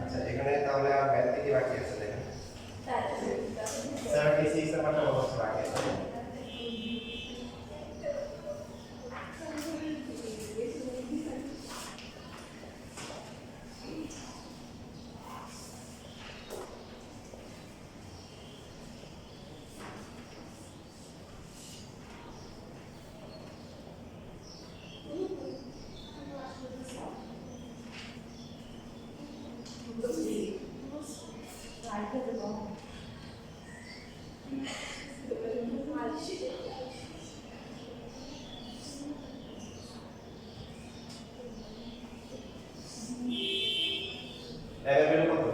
আচ্ছা এখানে তাহলে আর ম্যাথ থেকে বাকি আছে দেখেন 76 নাম্বারটা অবশ্য বাকি আছে এর ভ্যালু কত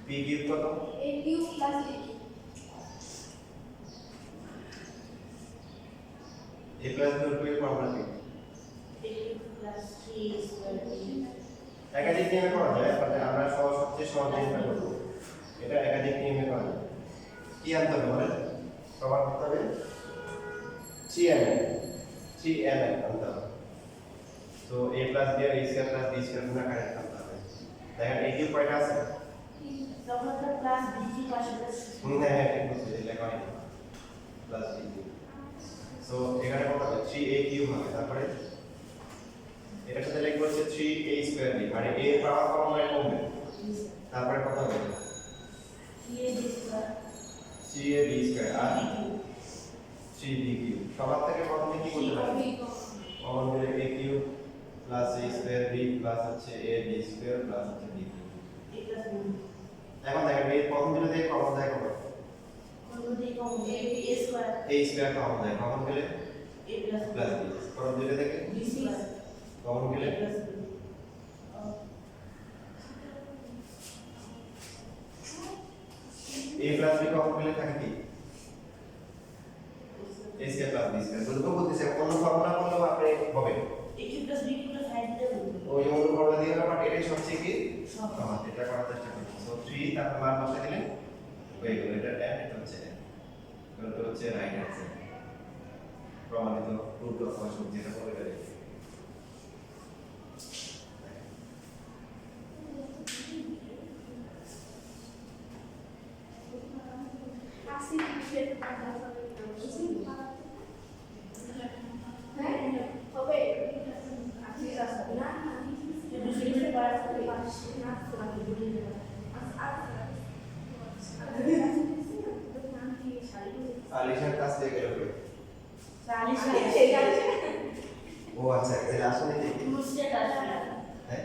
b কিউব কত a cube plus b cube a plus b এর ফর্মুলা কি একাধিক নিয়মে করা যায় মানে আমরা সবচেয়ে সহজ নিয়মটা করব এটা একাধিক নিয়মে করা যায় কি আনতে হবে বলেন প্রমাণ করতে হবে 3m আনতে হবে তো a প্লাস b আর a square plus b square গুণ আকারে আনতে হবে দেখেন a কিউব কয়টা আছে প্লাস b cube আসলে হ্যাঁ ঠিক বলছি লেখা হয়নি প্লাস b কিউব সো এখানে কত হবে 3a কিউব হবে তারপরে এটার সাথে লিখব হচ্ছে 3a স্কয়ার b মানে a এর পাওয়ার কমবে কমবে তারপরে কত হবে 3ab স্কয়ার আর 3b কিউব সবার থেকে প্রথমে কি করতে হবে কমন করে a cube plus a square b plus হচ্ছে ab স্কয়ার প্লাস হচ্ছে b কিউব এখন দেখেন এই প্রথম দুটো থেকে কমন যায় কত a স্কয়ার কমন যায় কমন গেলে a প্লাস b প্রথম দুটো থেকে কমন গেলে a প্লাস b কমন গেলে থাকে কি a square plus b square বুঝতে বলতেছে কোন ফর্মুলা করলেও আপনি হবে ওই অনু ফর্মুলা দিয়ে হবে বাট এটাই সবচেয়ে কি সহজ এটা করার চেষ্টা করব সো 3 তারপর মান বসে দিলে হয়ে গেল এটা 10 এটা হচ্ছে এটা হচ্ছে রাইট অ্যান্সার প্রমাণিত রুট অফ ফাংশন যেটা বলে গেলে আলিশার কাছ থেকে গেল কে ও আচ্ছা তাহলে আসলে কি হ্যাঁ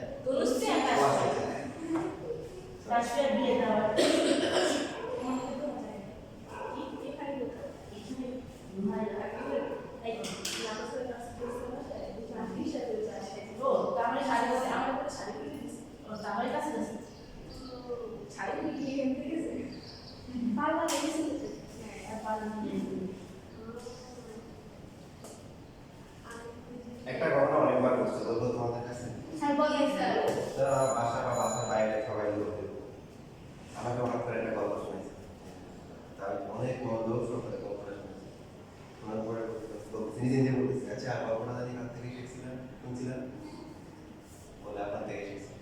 একটা ঘটনা অনেকবার ঘটছে বলবো তোমাদের কাছে বাসার বাইরে সবাই লোক আমাকে অনেক করে একটা গল্প শুনেছে তাই অনেক লোক সবাই গল্প শুনেছে শোনার পরে নিজে নিজে বলতেছে আচ্ছা গল্পটা জানি কার থেকে শিখছিলেন শুনছিলেন বলে আপনার থেকে শিখছি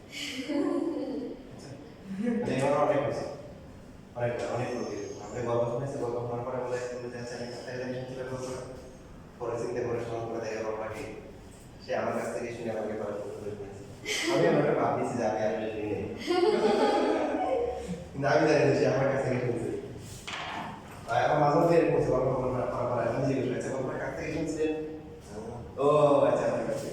এবার অনেক হয়েছে অনেক লোক আপনি গল্প শুনেছে গল্প শোনার পরে বলে আচ্ছা আমি কার থেকে জানি শুনছিলেন গল্পটা পরে চিন্তা করে শোনার পরে দেখা গল্পটা কি সে আমার কাছ থেকে শুনে আমাকে পরে শুনেছে আমি ওটা ভাবছি যে আমি আসলে শুনি নাই কিন্তু আমি জানি সে আমার কাছ থেকে শুনছে এখন মাঝে মধ্যে এরকম হচ্ছে গল্প পড়া আমি জিজ্ঞেস করছি গল্পটা কাছ থেকে শুনছিলেন ও আচ্ছা আমার কাছে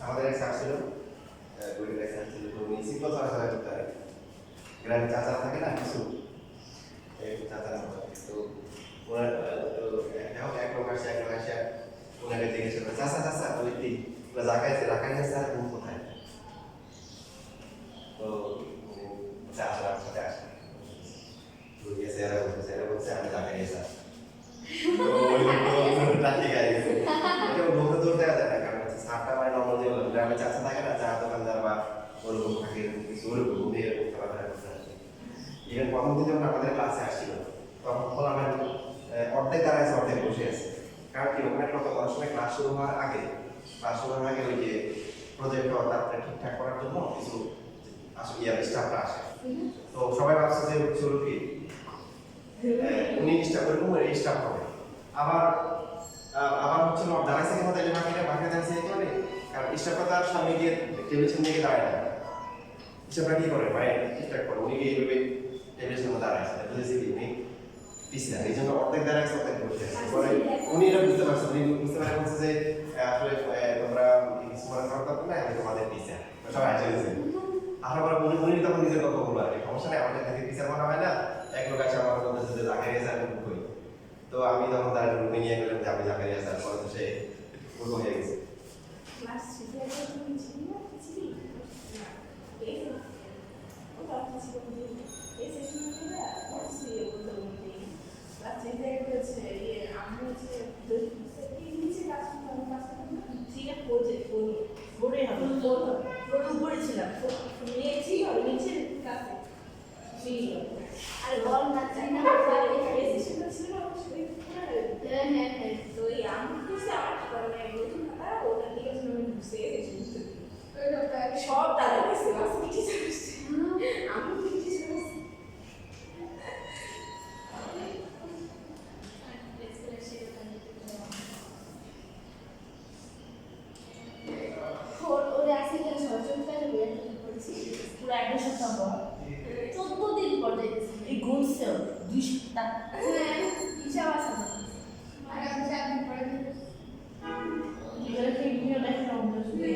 আমাদের এক স্যার ছিল গরিব এক স্যার ছিল তো উনি সিম্পল চলাফেরা করতে হয় গ্রামে চাচা থাকে না কিছু চাচা না তো ওনার তো এক লোক আসে ওনাকে জিজ্ঞেস করবে চাচা চাচা বলি কি রাখাইছে স্যার কোন কোথায় তো চাচা আমার সাথে আসে স্যার বলছে আমি রাখাই স্যার তো ওই লোক রাখি গাড়ি গেছে এটা লোকে দৌড় দেওয়া যায় না কারণ স্যারটা মানে নর্মাল যে গ্রামে চাচা থাকে না চা তো ওরকম থাকে এরকম কিছু ওরকম উনি এরকম খেলাধুলা করতে আসে। ইভেন প্রথম দিন যখন আমাদের ক্লাসে আসছিল তখন আমার অর্ধেক দাঁড়ায় আছে অর্ধেক বসে আছে। কারণ কি ওখানে কত অনেক সময় ক্লাস শুরু হওয়ার আগে ওই যে প্রজেক্টর তারপরে ঠিকঠাক করার জন্য কিছু আসলে স্টাফরা আসে। তো সবাই ভাবছে যে শুরু কি উনি স্টাফ ওরকম এই স্টাফ হবে। আবার হচ্ছে দাঁড়াইছে কেন তাইলে বাকিটা দাঁড়াইছে এই কারণে কারণ স্টাফরা তার সামনে গিয়ে টেবিলের সামনে গিয়ে দাঁড়ায় না। স্টাফরা কি করে মানে ঠিকঠাক করে উনি গিয়ে এইভাবে টেবিলের সামনে দাঁড়াইছে বুঝেছি কি উনি পিছিয়ে এই জন্য অর্ধেক দাঁড়াইছে অর্ধেক বসে আছে। পরে উনি এটা বুঝতে পারছেন উনি বুঝতে পারে বলছে যে আসলে তোমরা কিছু মনে করার দরকার নাই আমি তোমাদের পিছিয়ে সবাই আসে গেছে। আসার পরে উনি তখন নিজের কথা বলবো আর কি সমস্যা নেই আমাদের থেকে পিছিয়ে মনে হয় না এক লোক আছে আমার বলতেছে যে জাকারিয়া স্যার আমি কই। তো আমি তখন তার রুমে নিয়ে গেলাম যে আমি জাকারিয়া স্যার পরে তো সে উল্টো হয়ে গেছে। ক্লাস শেষে তুমি ছিলি না ছিলি না এই ও বাকি ছিল এই সেশনে না পড়ছি বলতে বলতে ক্লাস শেষে করেছে আমি হচ্ছে এই নিচে ক্লাস ঠিক আছে পড়ে হবে পড়ে ছিলাম নিয়েছি আর নিচে ক্লাসে আর বল না চাই না এই সেশনটা ছিল অবশ্যই হ্যাঁ তো এই আমি বুঝতে আমার নতুন খাতা ওটা দিকে আমি বুঝতে গেছি সব তাদের কাছে ক্লাস কিছু চলছে আমি কিছু চলছে ওরে আসে কেন সচেতন পুরো একটা সপ্তাহ পর 14 দিন পর দেখেছি এই গুনছে 2 সপ্তাহ হ্যাঁ হিসাব আছে আর আমি জানি পরে এগুলো কি ভিডিও দেখে না অন্য এই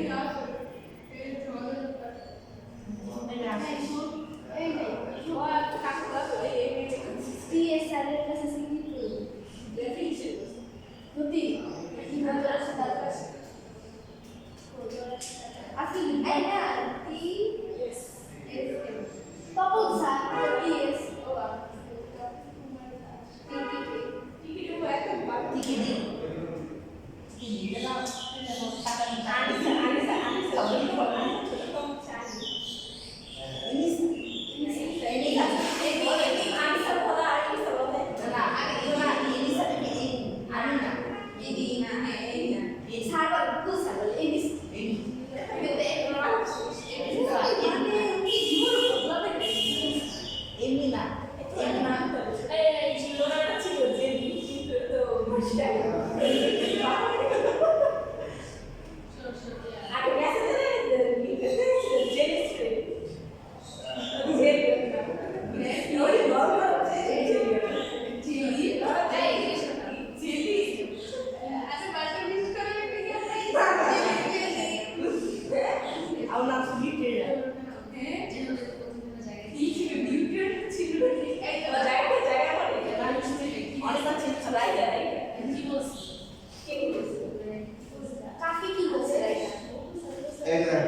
কাকুরা তো এই টিএসআর এর কাছে সিগনি দেখিছে নতি কি বলতে আছে তার কাছে আসলে এই না T S Tapan sir TS ও টিকিট ও একটা টিকিট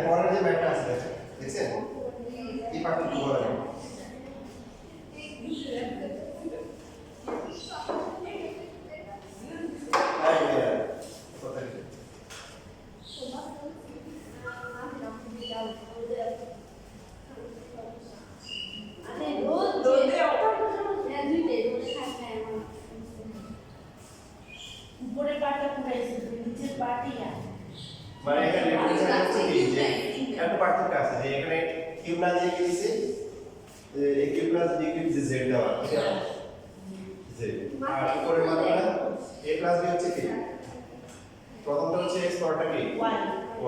পরের যে ব্যাগটা আছে দেখছেন এই পার্টটা কি বলা যায় উপরের পার্টটা পুরাইছে নিচের পার্টই না মানে এখানে লেখা আছে কি যে একটা পার্থক্য আছে যে এখানে কিউব না দিয়ে কি দিয়েছে এই কিউব প্লাস বি কিউব যে জেড দেওয়া আছে জেড আর উপরের মানটা a প্লাস b হচ্ছে কি প্রথমটা হচ্ছে x পরটা কি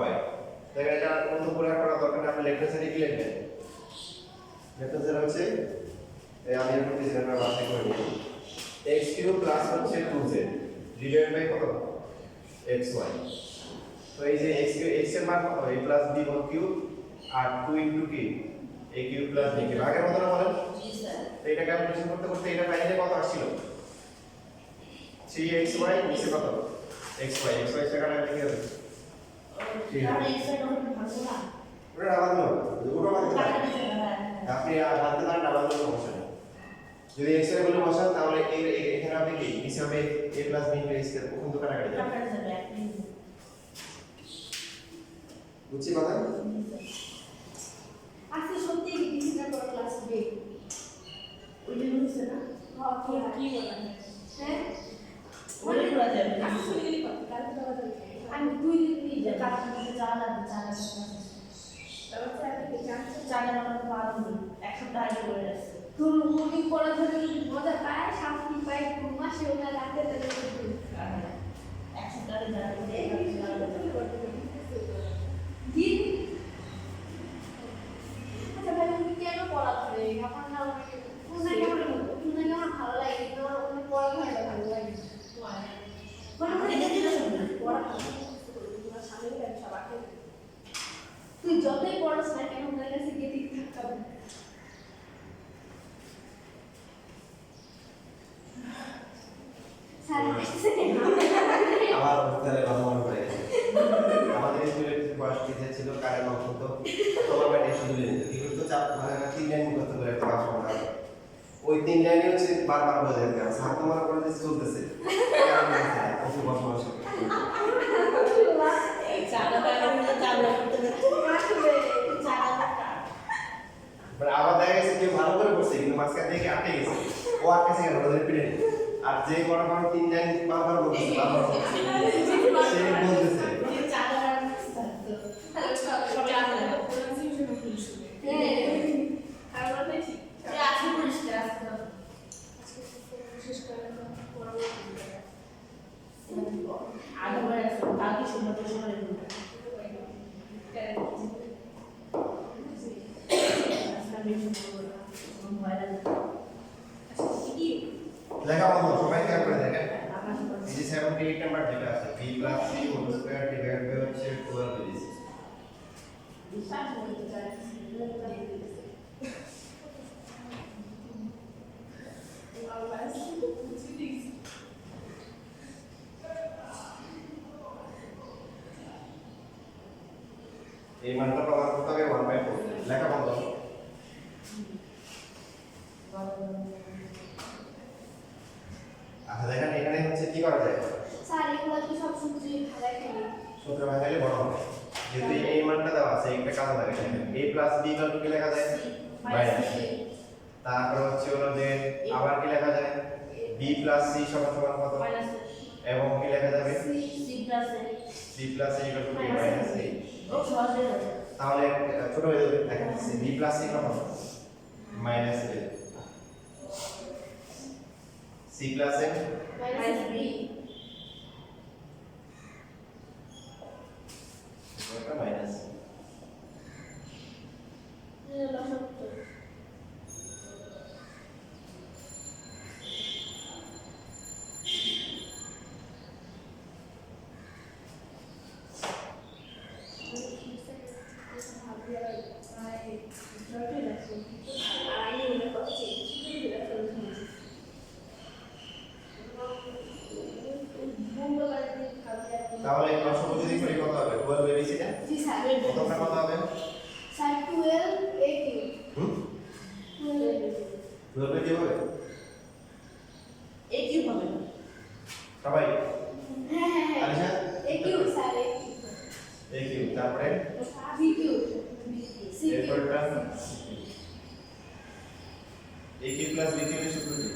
y দেখেন এটা কোনো পুরো করা দরকার না আপনি লেফট সাইডে কি লিখবেন লেফট সাইডে হচ্ছে আমি এখন ডিজাইন করা বাসে করে নিই x কিউব প্লাস হচ্ছে 2z ডিভাইড বাই কত xy তো এই যে x এর মান কত a plus b whole cube আর 2 ইনটু কি a cube plus b cube আগের মত না বলেন জি স্যার তো এটা ক্যালকুলেশন করতে করতে এটা বাইরে কত আসছিল 3xy নিচে কত xy সেখানে লিখে দেব ঠিক আছে x এর ডবল ভাঙবো না ওটা আলাদা না ওটা আলাদা আপনি আলাদা না আলাদা সমস্যা নেই যদি x এর ভ্যালু বসান তাহলে এখানে আপনি কি নিচে হবে a plus b into x এর ওখান থেকে কাটাকাটি যাবে বুঝছি কথা প্রত্যেক দিনের পর ক্লাস বে ওই জন্য হচ্ছে না কি বলেন হ্যাঁ ওরে করা যাবে না। আমি শুনে গেলি কত কাল তো বাজার আমি 2 দিন দিয়ে যে কাজ করতে চালা তারপর আমি জানতে চালা আমার ভালো নেই এক সপ্তাহ আগে করে আসছে তোর মুভি পড়া ধরে মজা পায় শান্তি পায় ঘুম আসে ওটা রাতে তাদের এক সপ্তাহ আগে যারা দিন আচ্ছা ভাই তুমি কেন পড়া ধরে আমার না ওনাকে আমার ভালো লাগে কিন্তু আমার ওনার পড়া ধরে ভালো লাগে পড়া তোমার সামনে সবাইকে তুই যতই পড়াস না কেন ওনার কাছে গিয়ে ঠিক থাকতে হবে স্যার আসছে আমার হোস্টেলে কথা মনে পড়ে গেছে আমাদের স্কুলে বয়স টিচার ছিল কারের মাংস তো তোমার ব্যাটে শুধু নিত কি করতো চাপ মানে 3 লাইন মুখস্থ করে একটা ভাষণ পড়াতো ওই 3 লাইনে হচ্ছে বারবার বোঝা যেত স্যার তোমার করে যে চলতেছে ওকে বসবাস চালা করতে চালা করতে মানে আবার দেখা গেছে কেউ ভালো করে পড়ছে কিন্তু মাঝখান থেকে আটকে গেছে ও আটকে গেছে কেন ওদের পিড়ে আর যে বড় বড় 3 লাইন বারবার বলতেছে বারবার সে বলতেছে চালা সবাই আসলে আছে পরিষ্কার আছে আগেবার আছে কালকে সময় সময় লেখা বন্ধ সবাই খেয়াল করে দেখেন এই যে 78 নাম্বার যেটা আছে b + c whole square divide by হচ্ছে 12 দিয়েছে এই মানটা পাওয়ার করতে হবে 1/4 লেখা বন্ধ আচ্ছা দেখেন এখানে হচ্ছে কি করা যায় স্যার এগুলো কি সব সূত্র ভাগাই ফেলি সূত্র ভাঙাইলে বড় হবে যেহেতু এই মানটা দেওয়া আছে একটা কাজ লাগে a + b = কি লেখা যায় মাইনাস তারপর হচ্ছে হলো যে আবার কি লেখা যায় b + c সমান সমান কত এবং কি লেখা যাবে c + a = মাইনাস a তাহলে ছোট হয়ে যাবে দেখেন b + c কত minus a c + a minus b এটা মাইনাস তাহলে লসগু যদি করি কত হবে 12 বেরিয়েছে না জি স্যার কতটা কত হবে স্যার 12 a কিউ হুম 12 কি হবে এই কি হবে সবাই হ্যাঁ হ্যাঁ হ্যাঁ Alisha a cube sir a cube তারপরে বি কিউ সি কিউ এরপরটা a cube plus b cube এর সূত্র কি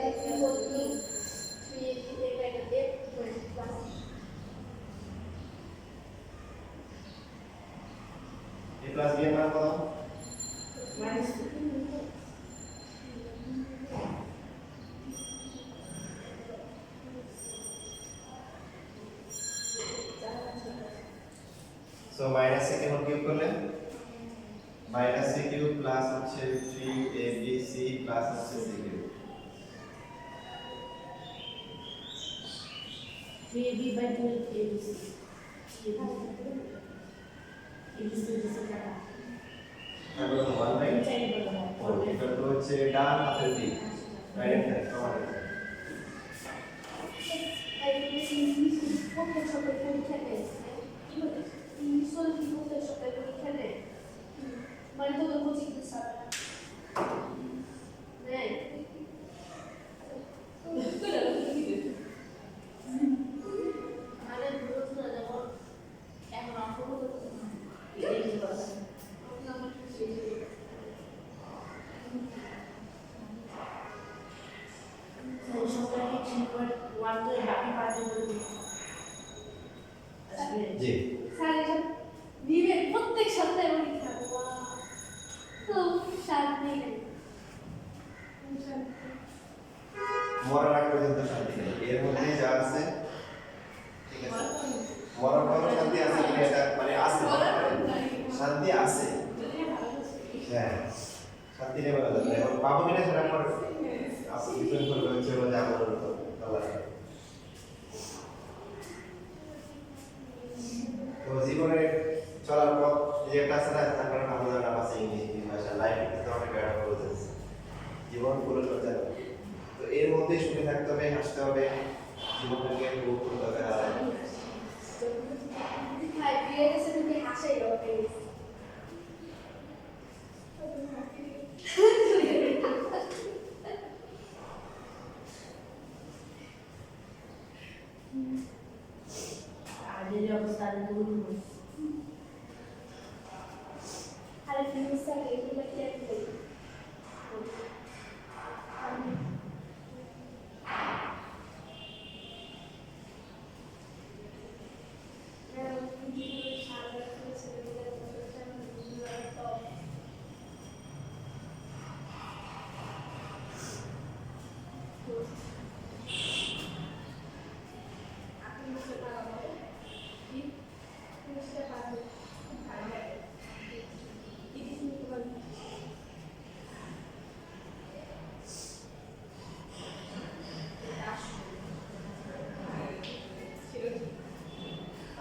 a cube whole cube 3a bracket a plus a plus b এর মান কত মাইনাস সো মাইনাস a কে হোল কিউব করলে মাইনাস a কিউব প্লাস হচ্ছে 3abc প্লাস হচ্ছে c cube 3ab by 12 abc abc কাটা তারপর 1 বাই চাই বলো এটা তো হচ্ছে ডান হাতের দিক রাইট হ্যান্ড সমান মানে তো কোচিং স্যার হ্যাঁ মানে বুঝছ না যেমন এখন অঙ্ক করতে এই যে কথা আমার শান্তি আছে যদি ভালো হচ্ছে হ্যাঁ শান্তি নেই বলা যাবে না। এখন পাবো কিনা সেটা আমার আপনি ডিপেন্ড করবে হচ্ছে হলো যে আমার উপর আল্লাহ। তো জীবনে চলার পথ এই যে একটা আছে না তার কারণে আমাদের নাম আছে ইংরেজি ভাষা life is not a bad process. জীবন পুরো চলতে হবে। তো এর মধ্যে সুখে থাকতে হবে, হাসতে হবে, জীবনটাকে উপভোগ করতে হবে। আর ভাই বিয়ে গেছে তুমি হাসাই রবে আজের অবস্থা আর দূর আরে ফিনিশ থাকে এগুলো কি আছে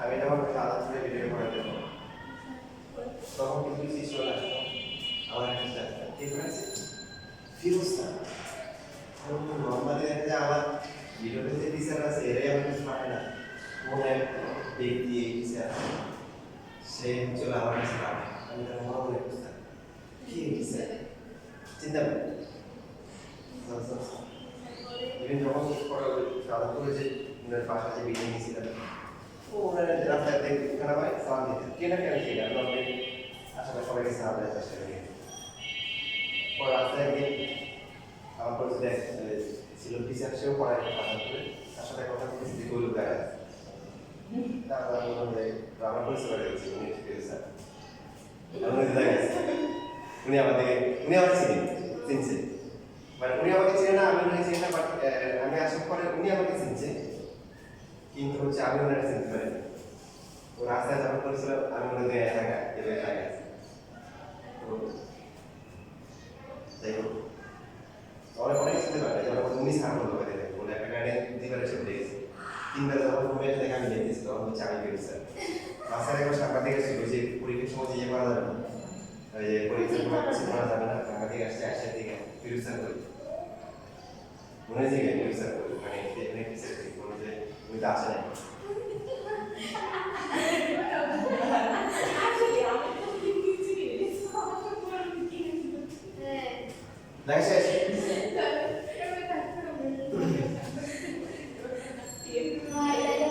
আমি যখন সাদা চুলে ভিডিও করে দেবো তখন কিন্তু শিশু আসতো আমার একটা ঠিক আছে ফিরোজ না নর্মালি দেখা যায় আমার ভিডিওতে যে টিচার আছে এরাই আমার কিছু পারে না কোন এক ব্যক্তি এই টিচার সে চলে আমার কাছে পারে আমি তার মনে বুঝতাম কি টিচার চিন্তা করি ইভেন যখন সাদা করে যে ওনার পাশে যে বিল্ডিং ছিলেন ও ওনারা রাস্তায় দেখতে খানা হয় সালাম দিতেন কেনা কেন সেটা আমি আসলে সবাইকে সালাম দেয় চেষ্টা করি ও রাস্তায় একদিন আমার পরিচিত ছিল টিচার সেও পড়ায় পাঠান করে তার সাথে কথা বলতেছি যে গৌরব দেখা তারপর আমি বললাম যে আমার পরিচয় করে গেছি উনি স্যার উনি দেখা গেছে উনি আমাকে চিনছে মানে উনি আমাকে চিনে না আমি উনি চিনি না বাট আমি আসার পরে উনি আমাকে চিনছে কিন্তু হচ্ছে আমি ওনারা চিনতে পারি তো রাস্তায় যখন করেছিল আমি মনে করি এলাকা এবার এলাকা আছে তো যাই হোক অনেক অনেক চিনতে পারে যেমন উনি সার বলতে পারে বলে একটা গাড়ি দুইবার এসে দেখেছি তিনবার যখন ঘুমিয়ে দেখে আমি দেখেছি তখন হচ্ছে আমি বেরোছি স্যার রাস্তায় একবার সাংবাদিক এসেছিল যে পরীক্ষার সময় যে করা যাবে না ওই যে পরীক্ষার সময় কিছু করা যাবে না সাংবাদিক আসছে আসছে দিকে ফিরোজ স্যার করি মনে হয়েছে কি ফিরোজ স্যার করি মানে এখানে টিচার করি বলে যে উনি তো আসে না আসলে আমি তো কিছু কি হ্যাঁ লাগছে ভাই লাগে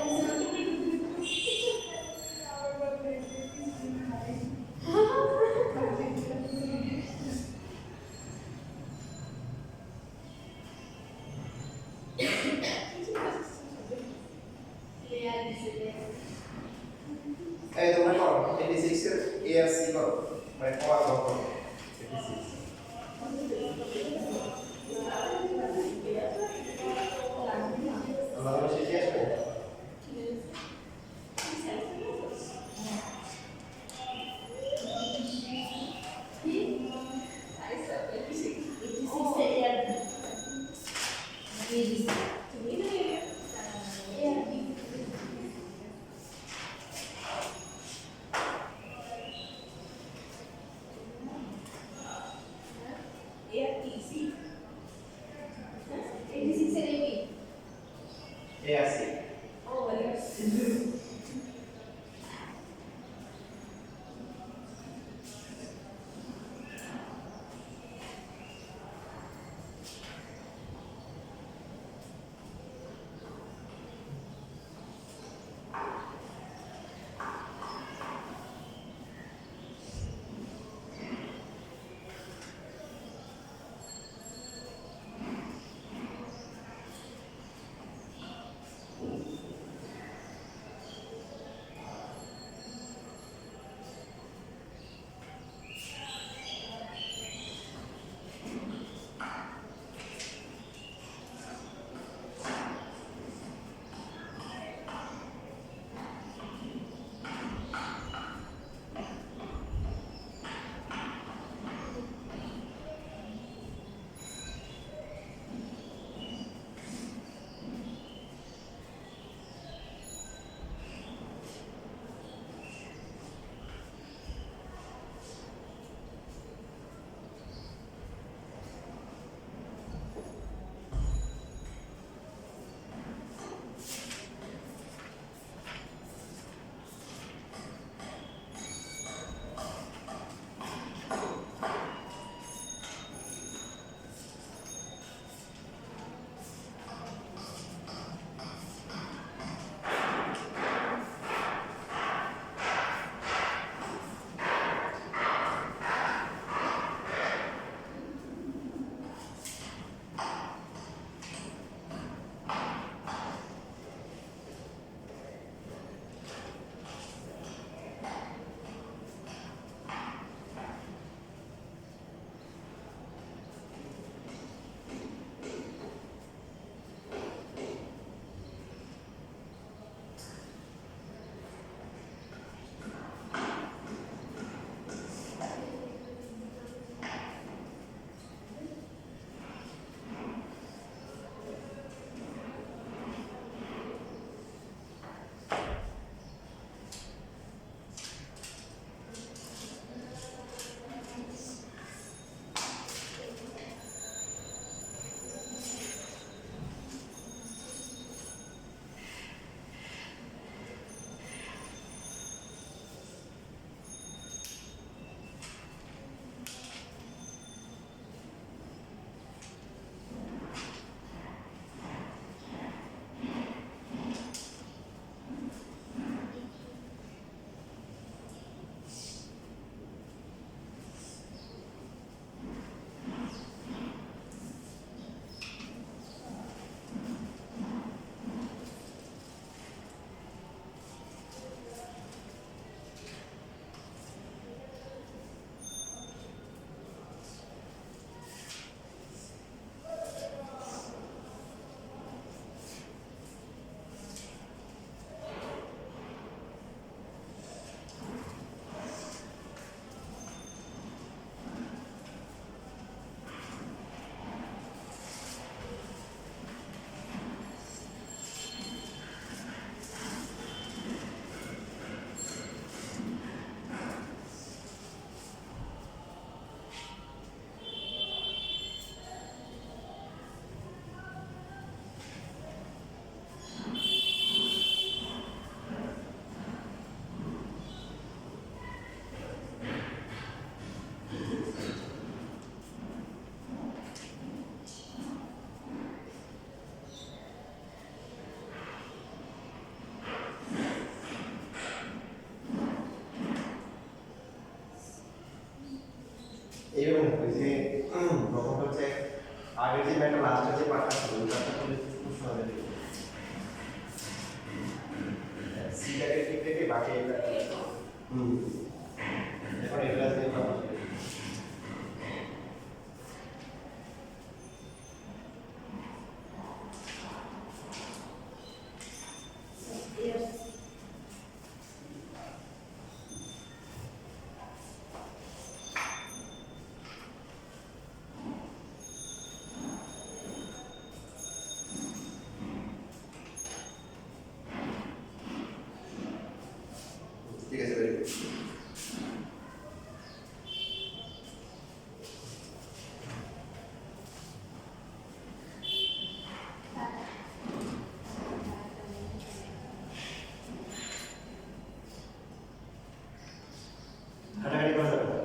এই তোমরা করো 86 এর এআরসি করো মানে পাওয়ার করো 86 আমরা শেষে আসবে ARTC এইভাবে ওই যে প্রথমটা হচ্ছে আগের যে ম্যাটার লাস্টের যে পার্টটা ছিল ওই পার্টটা করলে খুব সহজে লিখবে সিটাকে ঠিক রেখে বাকি এটা এখন এটা দিয়ে পাবো ঠিক আছে ভেরি গুড হাঁটাহাঁটি করা যাবে না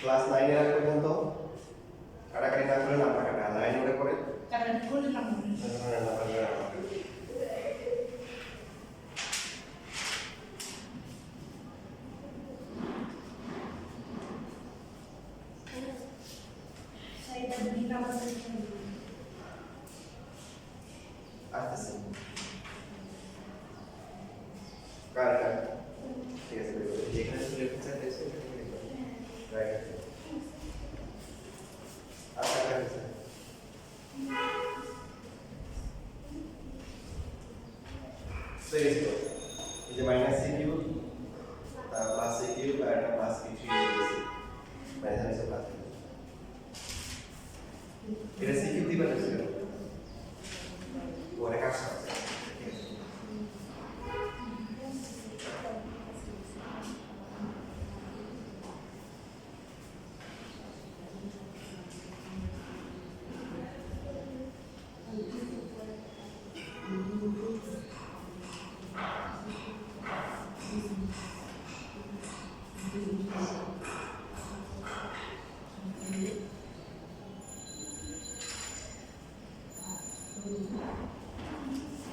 ক্লাস 9 এর আগ পর্যন্ত কাটাকাটি না করে নাম্বার কাটা 9 ওরে করে কারণ করলে না মনে নাম্বার কাটা সাইডটা দিন আমাদের আসতেছে কার ঠিক আছে যেখানে চলে লেফট সাইড আছে রাইট আচ্ছা আচ্ছা তো এই যে minus c cube plus c cube আর একটা প্লাস সি থ্রি মাইনাস আছে প্লাস এটা সি কিউব দিবা না ওরে কাজ আছে ঠিক আছে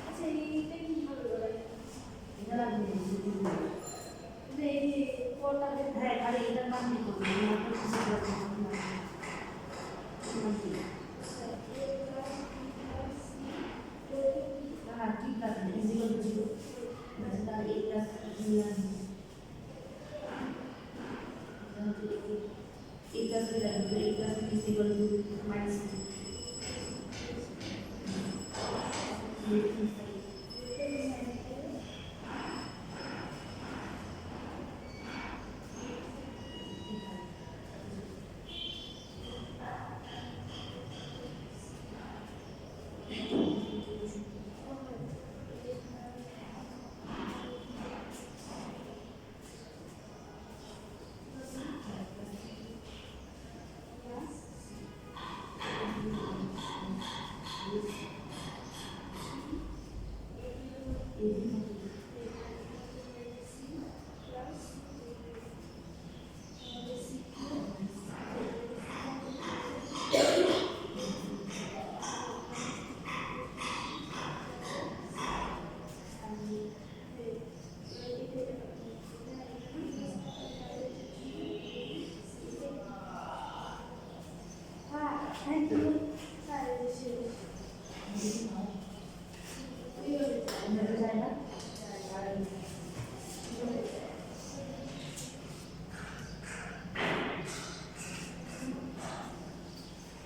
আচ্ছা এইটা কিভাবে বলে এটা লাগবে এই যে কোনটা হ্যাঁ আর এটার নাম কি করবে এটা কিছু করতে হবে না ঠিক আছে ইজিকল জিরো এটা এটা নিলাম এটা করে রাখবে এটা ইজিকল মাইনাস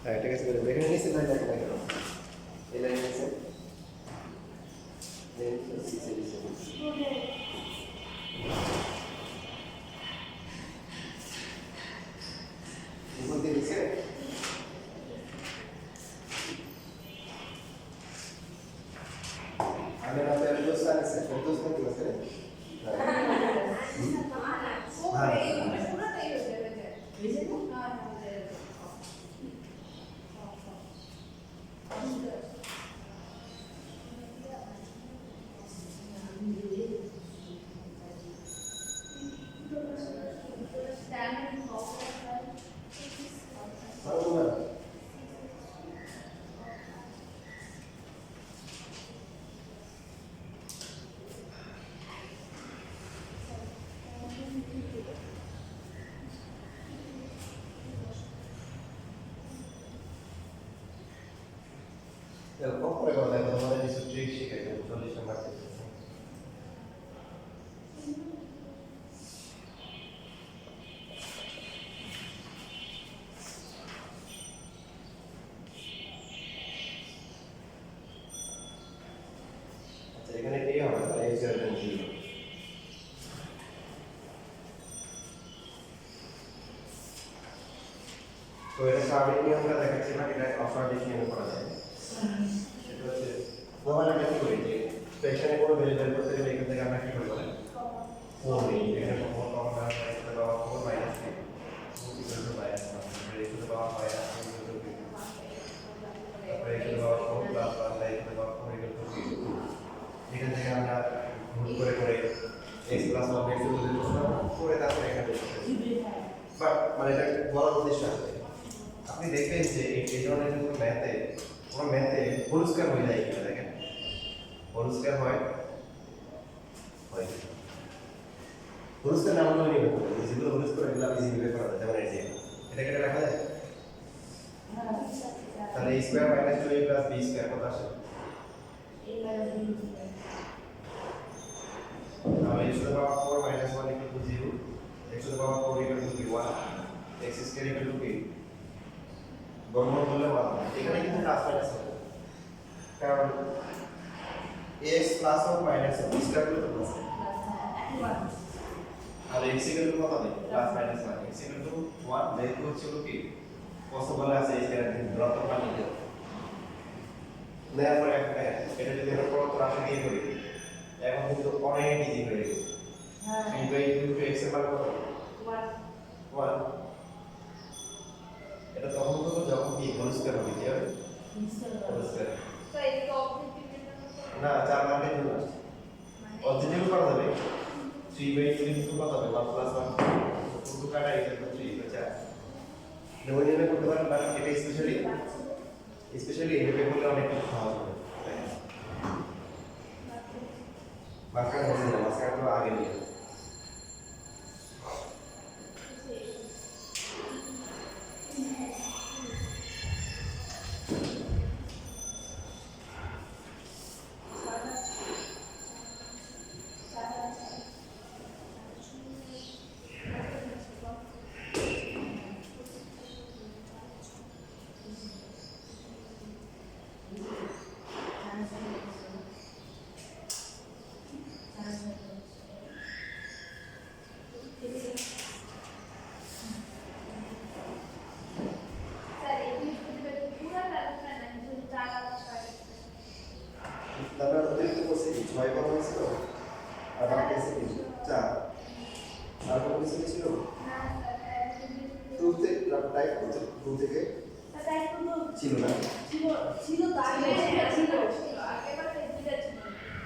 হ্যাঁ ঠিক আছে বলে এখানে নিচে লাইন আছে না কেন এই লাইন আছে দেন সিক্স এডিশন উপর দিয়ে নিচে আমি না তো দোস্ত আছে দোস্ত কি আছে তো এটা স্বাভাবিক নিয়মটা দেখাচ্ছি না, এটা অস্বাভাবিক নিয়মে করা যায়। সেটা হচ্ছে মোবাইল আমরা কি করি যে তো এখানে কোনো ভ্যালু বের করতে গেলে এখান থেকে আমরা কি করব বলেন 4 নিই, এখানে কখন কখন আমরা এখানে পাওয়া 4 মাইনাস 3 ইকুয়াল টু মাইনাস 1 এখানে পাওয়া মাইনাস 2 ইকুয়াল টু 3 তারপরে এখানে পাওয়া 4 প্লাস 1 বাই এখানে পাওয়া 4 ইকুয়াল টু 3 এখান থেকে আমরা গুণ করে করে x plus 1 x equal two 4 করে তারপরে এখানে বাট মানে এটা বলার উদ্দেশ্য আছে আপনি দেখবেন যে এই ধরনের কোনো ম্যাথে হোল স্কয়ার হয়ে যায় কিনা দেখেন হোল স্কয়ার হয় হোল স্কয়ার নাম হলো নিবে যেগুলো হোল স্কয়ার এগুলো আপনি নিবে করা যায় যেমন এই যে এটা কেটে রাখা যায় তাহলে a square minus 2a plus b square কত আসে তাহলে x to the power 4 minus 1 equal to 0 x to the power 4 equal to 1 x square equal to কি বর্গমূল করলে 1 এখানে কিন্তু প্লাস মাইনাস হবে কারণ x প্লাস ও মাইনাস ও স্কয়ার করলে প্লাস আর x ইকুয়াল টু কত হবে plus minus 1 x equal to 1 যেহেতু হচ্ছে কি পসিবল আছে এই স্কয়ার কিন্তু ড্রপ করতে নিতে নেয়ার পরে এটা যদি আমরা পরবর্তী রাশি দিয়ে করি এখন কিন্তু অনেক ইজি হয়ে গেছে কিন্তু এই 2x এর মান কত 1 এটা তখন করব যখন কি হোল স্কয়ার হবে কি হবে হোল স্কয়ার তো এই তো অবজেক্টিভ না 4 মানের জন্য অবজেক্টিভ করা যাবে 3/3 ইনটু কত হবে 1 প্লাস 1 2 কাটা ইকুয়াল টু 3 তো 4 নমুনা করতে পারেন বাট এটা স্পেশালি এইভাবে করলে অনেক কিছু সহজ হবে মাঝখানে বসে না মাঝখানে তো আগে নিয়ে স্যার এই ভিডিওতে পুরো রাখবেন না যদি টাকা পায় তারপর অতিরিক্ত বসে 6 কত হয়েছিল আর বাকি আছে কি 4 আর কত কিছু ছিল না স্যার 2 থেকে টাইপ করতে 2 থেকে স্যার এখন তো ছিল না ছিল তো আগে ছিল আগে বারে দুইটা ছিল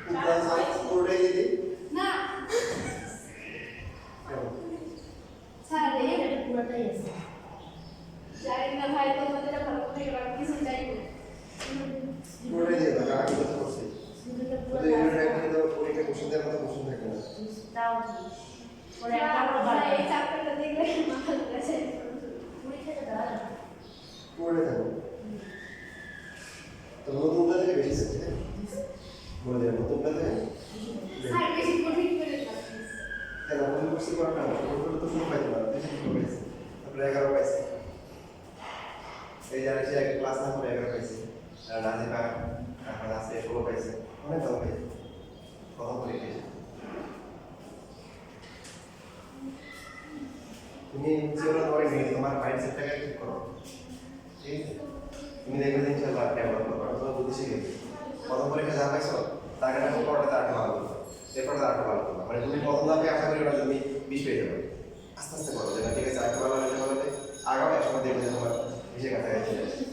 প্লাস 1 পুরোটাই দিদি না স্যার এই এটা পুরোটাই আছে জানি না ভাই তোমাদের ভালো করে রাখ কিছু চাই পুরোটাই দিয়ে দাও আগে কথা বলছি শুধুটা তো পুরো এই রেকর্ডিং তো পরীক্ষা কোশ্চেন দেওয়ার মতো কোশ্চেন থাকে না তাও ঠিক পরে একটা বড় ভাই বাড়ি এই চ্যাপ্টারটা দেখলে মাথা ঘুরেছে পরীক্ষাটা দাঁড়া পুরোটাই থাকবে তো নতুনটা থেকে বেশি আছে বলে দেব নতুনটা থেকে স্যার বেশি কঠিন করে রাখছি কেন নতুন কোর্সে করা না নতুন তো শুরু পাইতে পারো বেশি শুরু পাইছে তারপরে 11 পাইছে এই জানি সে এক ক্লাস না করে 11 পাইছে আর নাজিবা এখন আছে 16 পাইছে অনেক ভালো পাইছে কত পরীক্ষা তুমি জীবনে ধরে নিয়ে তোমার মাইন্ডসেটটাকে ঠিক করো ঠিক আছে তুমি দেখবে যে ইনশাআল্লাহ ডেভেলপ করবে তোমার বুদ্ধি শিখে প্রথম পরীক্ষা যা পাইছো তার কাছে পড়তে তার ভালো করবে এরপরে তার ভালো করবে মানে তুমি প্রথম ধাপে আশা করি না তুমি 20 পেয়ে যাবে আস্তে আস্তে করো যেটা ঠিক আছে আগে ভালো হলে আগামী এক সময় দেখবে যে তোমার বিশের কাছাকাছি চলে আসবে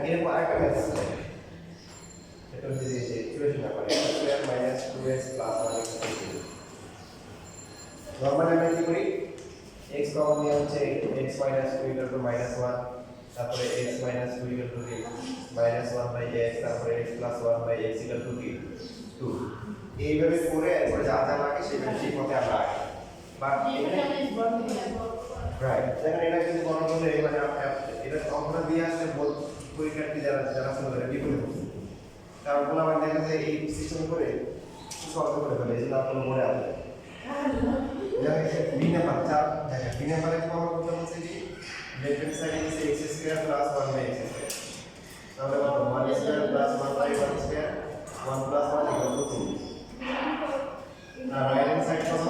এরকম আরেকটা ম্যাথ আছে এটা হচ্ছে যে ইকুয়েশন ব্যাপার x square minus 2x plus 1x normally আমরা কি করি x কমন নিয়ে হচ্ছে x minus 2 equal to minus 1 তারপরে x minus 2 equal to minus 1 by x তারপরে x plus 1 by x equal to 2 এইভাবে করে এরপরে যা যা লাগে সেভাবে সেই পথে আমরা আগে বাট রাইট দেখেন এটা কিন্তু গণনা করলে মানে এটা অঙ্কটা দিয়ে আসলে পরীক্ষার্থী যারা যারা ছিল তারা বিপরীত হচ্ছে কারণ কোনো আমার দেখা যায় এই সিস্টেম করে সহজ করে ফেলে এই জন্য আপনার মনে আছে বি নাম্বার 4 দেখেন বি নাম্বারে কি পাওয়ার করতে বলছে কি লেফট হ্যান্ড সাইডে আছে x square plus 1 by x square তাহলে কত 1 square plus 1 by 1 square 1 plus 1 equal to 2 আর রাইট হ্যান্ড সাইড কত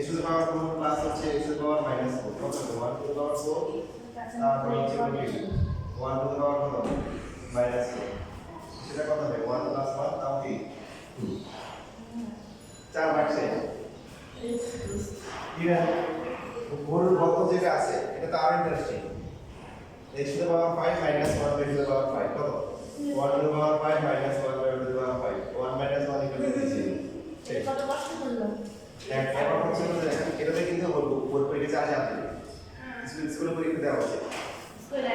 x to the power 4 plus হচ্ছে x to the power minus 4 কত 1 টু দ্য পাওয়ার 4 তারপর হচ্ছে 1 টু দ্য পাওয়ার কত minus 4 সেটা কত হবে 1 প্লাস 1 তাও কি 4 বাক্সে ইভেন গরুর গত যেটা আছে এটা তো আরো interesting x to the power 5 minus 1 by to the power 5 কত 1 to the power 5 minus 1 by to the power 5 1 minus 1 equal to 0 কত কষ্ট করলাম এক ব্যাপার হচ্ছে যে এটাতে কিন্তু বলবো পরীক্ষা আছে আপনি স্কুলে পরীক্ষা দেওয়া হচ্ছে স্কুলে